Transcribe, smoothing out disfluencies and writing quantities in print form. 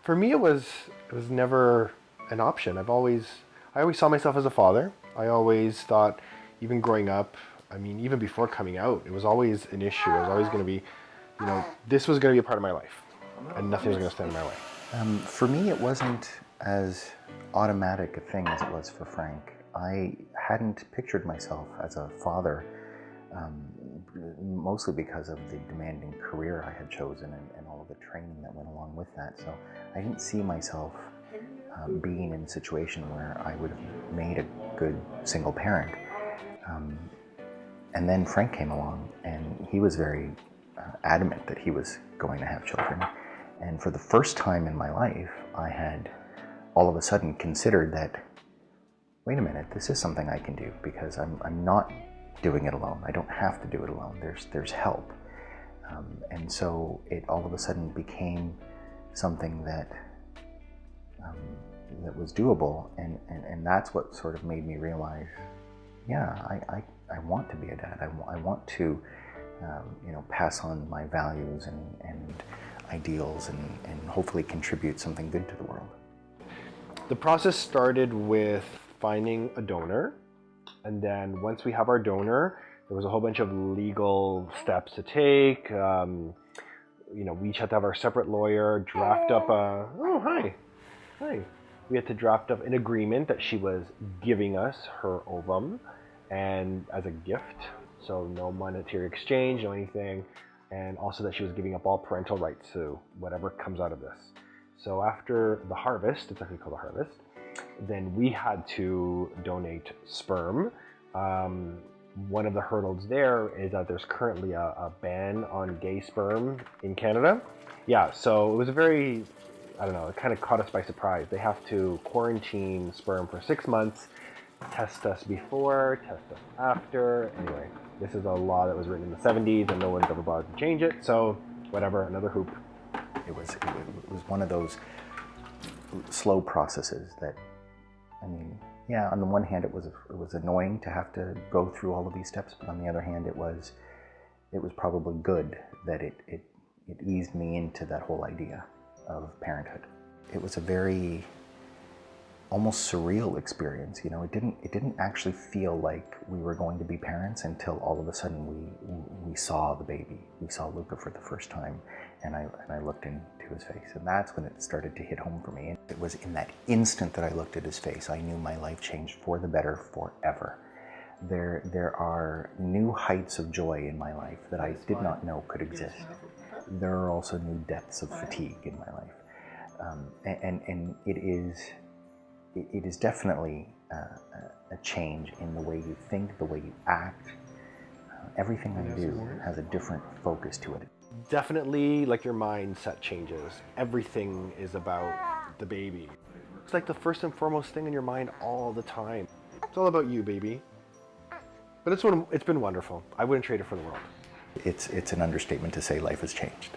For me, it was never an option. I always saw myself as a father. I always thought, even growing up, I mean, even before coming out, it was always an issue. It was always going to be, this was going to be a part of my life, and nothing was going to stand in my way. For me, it wasn't as automatic a thing as it was for Frank. I hadn't pictured myself as a father, mostly because of the demanding career I had chosen and all of the training that went along with that. So I didn't see myself being in a situation where I would have made a good single parent. And then Frank came along, and he was very adamant that he was going to have children. And for the first time in my life, I had all of a sudden considered that, wait a minute, this is something I can do, because I'm not doing it alone. I don't have to do it alone. There's help. And so it all of a sudden became something that that was doable, and that's what sort of made me realize, yeah, I want to be a dad. I want to pass on my values and ideals and hopefully contribute something good to the world. The process started with finding a donor, and then once we have our donor, there was a whole bunch of legal steps to take. We each had to have our separate lawyer draft up hi. We had to draft up an agreement that she was giving us her ovum, and as a gift, so no monetary exchange, no anything, and also that she was giving up all parental rights to whatever comes out of this. So after the harvest, it's actually called a harvest, then we had to donate sperm. One of the hurdles there is that there's currently a ban on gay sperm in Canada. Yeah, so it was a very, it kind of caught us by surprise. They have to quarantine sperm for 6 months, test us before, test us after. Anyway, this is a law that was written in the 70s and no one's ever bothered to change it. So whatever, another hoop. It was one of those slow processes that, yeah, on the one hand it was annoying to have to go through all of these steps, but on the other hand it was probably good that it eased me into that whole idea of parenthood. It was a very almost surreal experience. It didn't actually feel like we were going to be parents until all of a sudden we saw the baby. We saw Luca for the first time, and I looked into his face, and that's when it started to hit home for me. It was in that instant that I looked at his face, I knew my life changed for the better forever. There are new heights of joy in my life that I did not know could exist. There are also new depths of fatigue in my life, and it is definitely a change in the way you think, the way you act. Everything I do has a different focus to it. Definitely, like, your mindset changes. Everything is about the baby. It's like the first and foremost thing in your mind all the time. It's all about you, baby. But it's been wonderful. I wouldn't trade it for the world. It's an understatement to say life has changed.